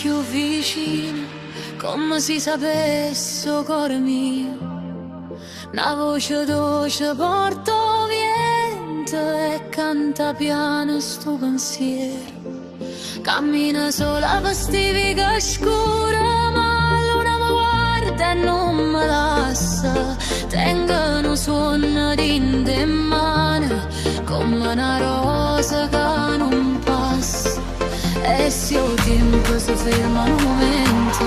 più vicino, come si sapesse il cuore mio. Una voce dolce porta vento e canta piano sto pensiero. Cammina sola per sti viche scure, ma la luna mi guarda e non mi lascia. Tengono suono in mano come una rosa che non passa. E se il tempo si ferma un momento,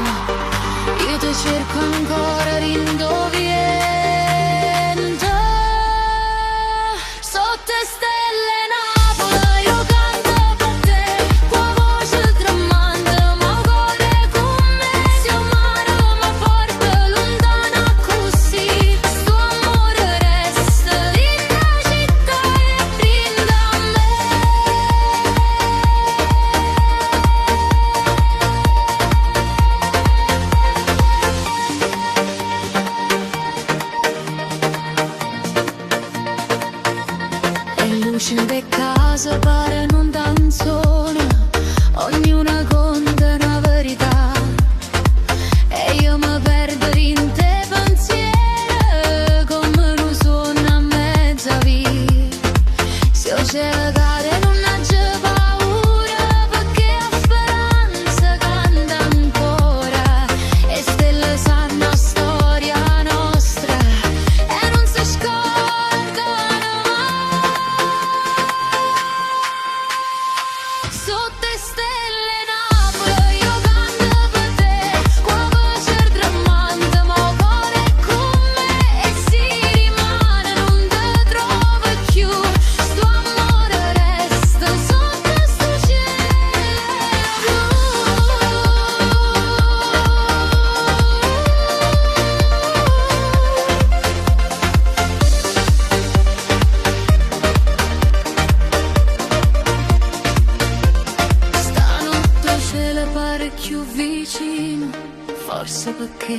io ti cerco ancora rindoviendo. Sotto stelle Napoli io canto per te, qua voce tremante, ma cuore con me si amaro, ma porta lontana così. Sto amore resta in la città e brinda a me. E luce in casa pare non danzona, ognuna conta una verità. E io mi perdo in te pensieri, come non suona a mezza via. Se il cielo cade non c'è paura, perché a speranza canta ancora. E stelle sanno la storia nostra e non si scordano mai. Sotto stelle Napoli io canto per te, qua voce tremante, ma cuore con me e si rimane, non te trovo più. Sto amore resta sotto sto cielo blu. Stanotte il cielo pare più vicino, forse perché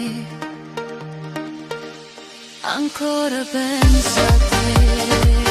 ancora penso a te.